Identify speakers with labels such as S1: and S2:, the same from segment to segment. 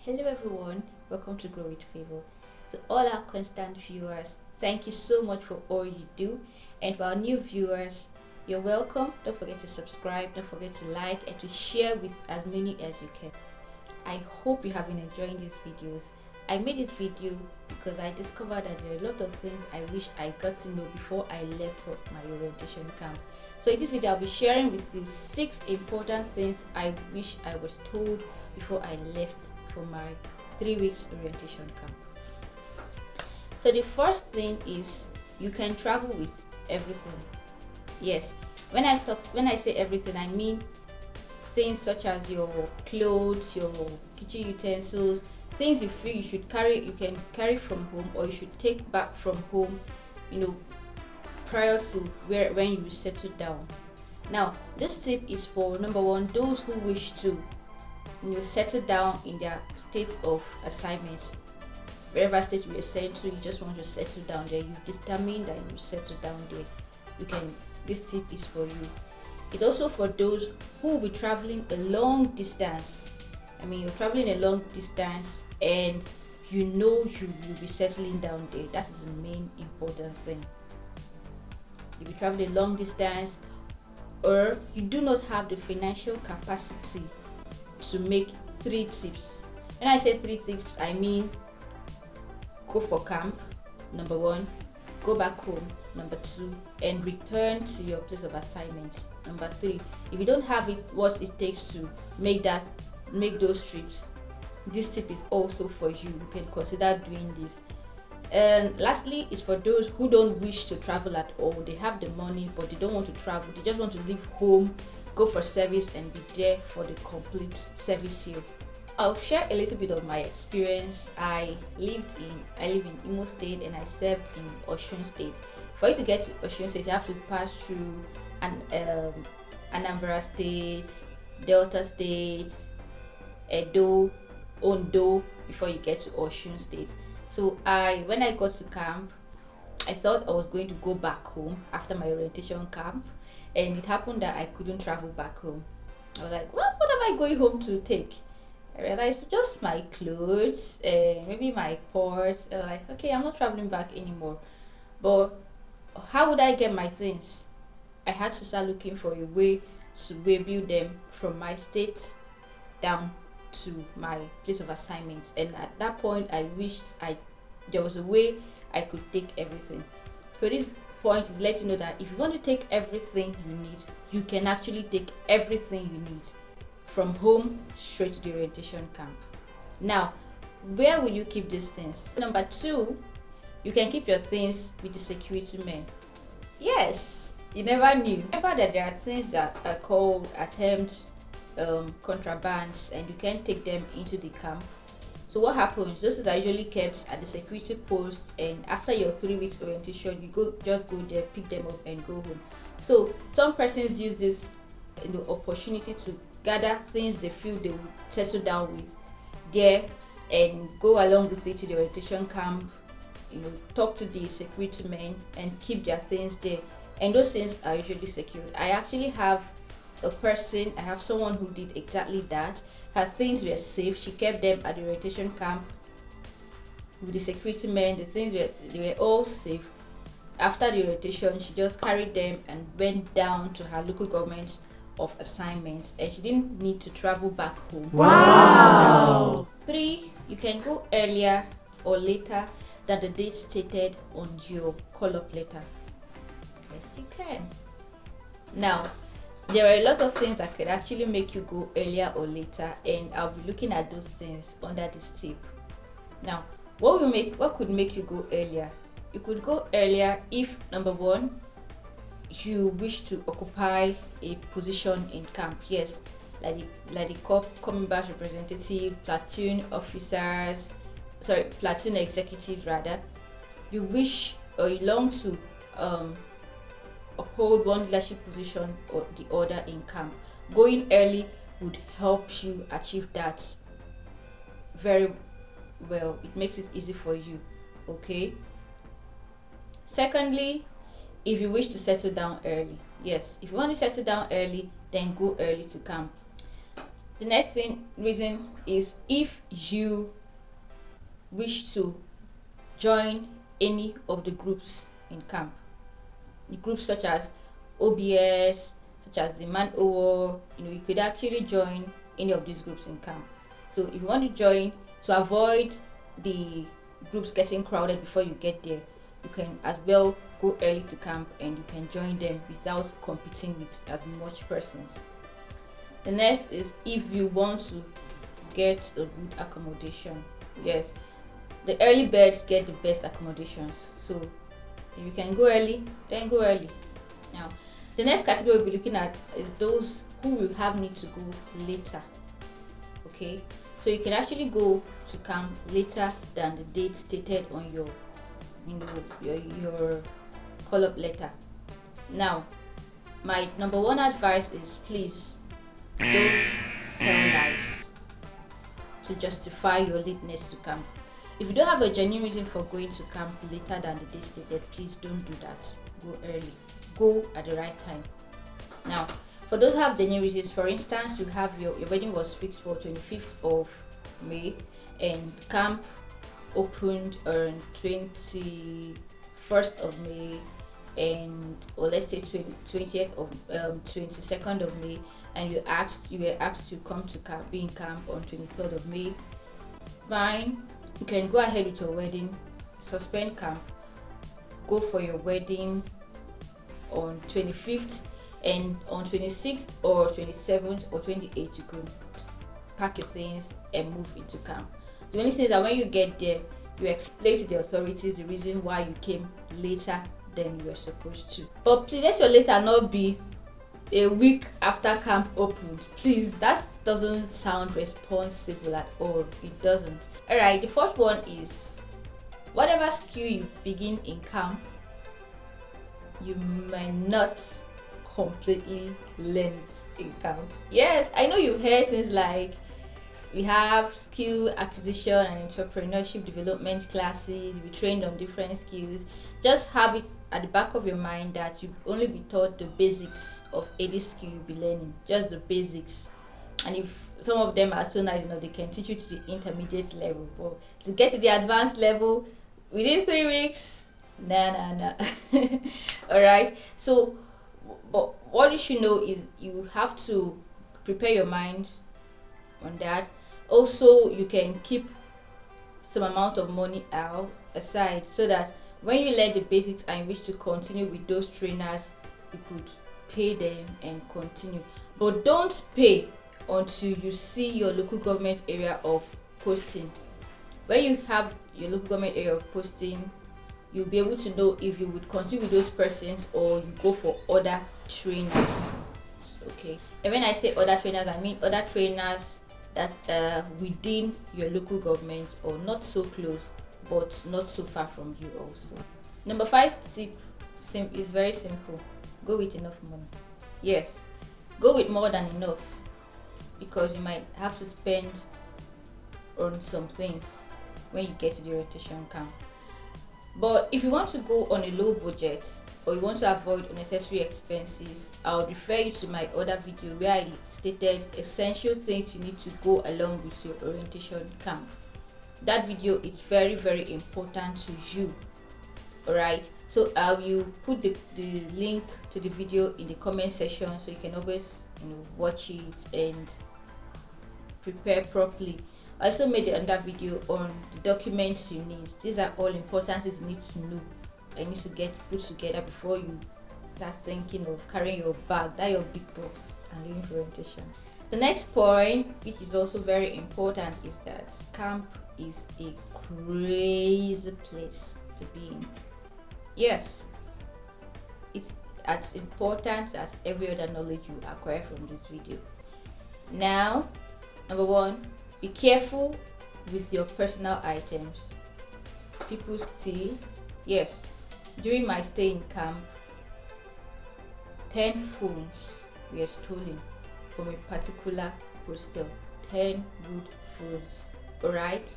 S1: Hello everyone, welcome to Grow with Favor. To all our constant viewers, thank you so much for all you do. And for our new viewers, you're welcome. Don't forget to subscribe, don't forget to like and to share with as many as you can. I hope you have been enjoying these videos. I made this video because I discovered that there are a lot of things I wish I got to know before I left for my orientation camp. So in this video, I'll be sharing with you 6 important things I wish I was told before I left for my 3 weeks orientation camp. So the first thing is you can travel with everything. Yes, when I say everything, I mean things such as your clothes, your kitchen utensils, things you feel you can carry from home or you should take back from home, prior to when you settle down. Now, this tip is for number one, those who wish to settle down in their states of assignments. Wherever state you are sent to, you just want to settle down there. You determine that you settle down there. This tip is for you. It's also for those who will be traveling a long distance. You're traveling a long distance and you will be settling down there. That is the main important thing. You'll be traveling a long distance, or you do not have the financial capacity to make 3 trips. When I say 3 trips, I mean go for camp, number 1, go back home, number 2, and return to your place of assignment, number 3. If you don't have what it takes to make those trips, this tip is also for you. You can consider doing this. And lastly, is for those who don't wish to travel at all. They have the money but they don't want to travel. They just want to leave home, go for service and be there for the complete service year. I'll share a little bit of my experience. I live in Imo State and I served in Osun State. For you to get to Osun State, you have to pass through Anambra State, Delta State, Edo, Ondo before you get to Osun State. So when I got to camp, I thought I was going to go back home after my orientation camp, and it happened that I couldn't travel back home. I was like, what am I going home to take? I realized just my clothes, maybe my purse. I was like, okay, I'm not traveling back anymore. But how would I get my things? I had to start looking for a way to build them from my state down to my place of assignment. And at that point, I wished there was a way I could take everything. So this point is let you know that if you want to take everything you need, you can actually take everything you need from home straight to the orientation camp. Now, where will you keep these things? Number 2, you can keep your things with the security men. Yes, you never knew. Remember that there are things that are called attempt contrabands, and you can take them into the camp. So what happens? Those things are usually kept at the security post, and after your 3 weeks orientation, you just go there, pick them up, and go home. So some persons use this opportunity to gather things they feel they will settle down with there and go along with it to the orientation camp. Talk to the security men and keep their things there, and those things are usually secured. I actually have someone who did exactly that. Her things were safe. She kept them at the orientation camp with the security men. The things they were all safe. After the orientation, she just carried them and went down to her local government of assignments, and she didn't need to travel back home. Wow! 3, you can go earlier or later than the date stated on your call-up letter. Yes, you can. What there are a lot of things that could actually make you go earlier or later, and I'll be looking at those things under this tip. Now, what could make you go earlier? You could go earlier if, number 1, you wish to occupy a position in camp. Yes, like the combat representative, platoon executive rather. You wish or you long to uphold one leadership position or the other in camp. Going early would help you achieve that very well. It makes it easy for you. Okay. Secondly, if you wish to settle down early, yes, if you want to settle down early, then go early to camp. The next reason is if you wish to join any of the groups in camp. The groups such as OBS, such as the Man O, you could actually join any of these groups in camp. So if you want to join, to avoid the groups getting crowded before you get there, you can as well go early to camp and you can join them without competing with as much persons. The next is if you want to get a good accommodation. Yes, the early birds get the best accommodations. So if you can go early, then go early. Now, the next category we'll be looking at is those who will have need to go later. Okay, so you can actually go to camp later than the date stated on your call-up letter. Now, my number one advice is please don't tell lies to justify your lateness to camp. If you don't have a genuine reason for going to camp later than the day stated, please don't do that. Go early. Go at the right time. Now, for those who have genuine reasons, for instance, you have your wedding was fixed for 25th of May and camp opened on 21st of May or let's say 20th of 22nd of May, and you were asked to come to camp, be in camp on 23rd of May. Fine, you can go ahead with your wedding, suspend camp, go for your wedding on 25th, and on 26th or 27th or 28th you could pack your things and move into camp. The only thing is that when you get there, you explain to the authorities the reason why you came later than you were supposed to. But please let your later not be a week after camp opened. Please, that doesn't sound responsible at all. It doesn't. Alright, the fourth one is whatever skill you begin in camp, you might not completely learn it in camp. Yes, I know you've heard things like we have skill acquisition and entrepreneurship development classes, we trained on different skills. Just have it at the back of your mind that you only be taught the basics of any skill you'll be learning, just the basics. And if some of them are so nice enough, they can teach you to the intermediate level. But to get to the advanced level within 3 weeks, nah. Alright, so but what you should know is you have to prepare your mind on that. Also, you can keep some amount of money aside so that when you learn the basics and you wish to continue with those trainers, you could pay them and continue. But don't pay until you see your local government area of posting. When you have your local government area of posting, you'll be able to know if you would continue with those persons or you go for other trainers. Okay, and when I say other trainers, I mean other trainers that within your local government or not so close but not so far from you also. Number 5 tip is very simple. Go with enough money. Yes, go with more than enough, because you might have to spend on some things when you get to the orientation camp. But if you want to go on a low budget or you want to avoid unnecessary expenses, I'll refer you to my other video where I stated essential things you need to go along with your orientation camp. That video is very, very important to you. Alright, so I will put the link to the video in the comment section so you can always watch it and prepare properly. I also made another video on the documents you need. These are all important things you need to know and need to get put together before you start thinking of carrying your bag, that your big box, and leaving for orientation. The next point, which is also very important, is that camp is a crazy place to be in. Yes, it's as important as every other knowledge you acquire from this video. Now, number 1, be careful with your personal items. People steal. Yes, during my stay in camp, 10 phones were stolen from a particular hostel. 10 good phones. Alright,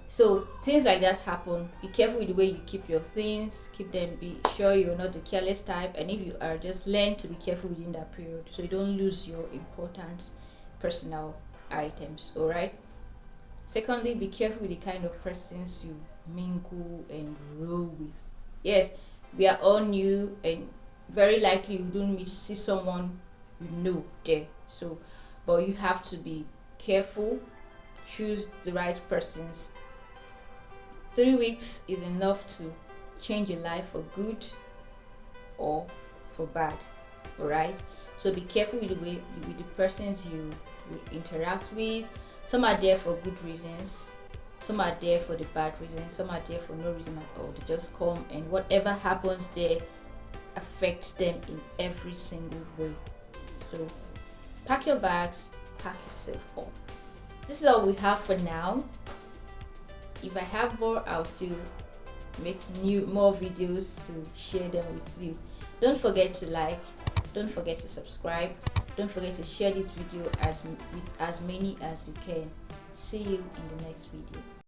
S1: so things like that happen. Be careful with the way you keep your things. Keep them. Be sure you're not the careless type, and if you are, just learn to be careful within that period so you don't lose your important personal items. All right. Secondly, be careful with the kind of persons you mingle and roll with. Yes, we are all new, and very likely you don't see someone you know there. So, but you have to be careful, choose the right persons. 3 weeks is enough to change your life for good or for bad. All right. So be careful with the persons you interact with. Some are there for good reasons, some are there for the bad reasons, some are there for no reason at all. They just come, and whatever happens there affects them in every single way. So pack your bags, pack yourself up. This is all we have for now. If I have more, I'll still make more videos to share them with you. Don't forget to like, don't forget to subscribe, don't forget to share this video with as many as you can. See you in the next video.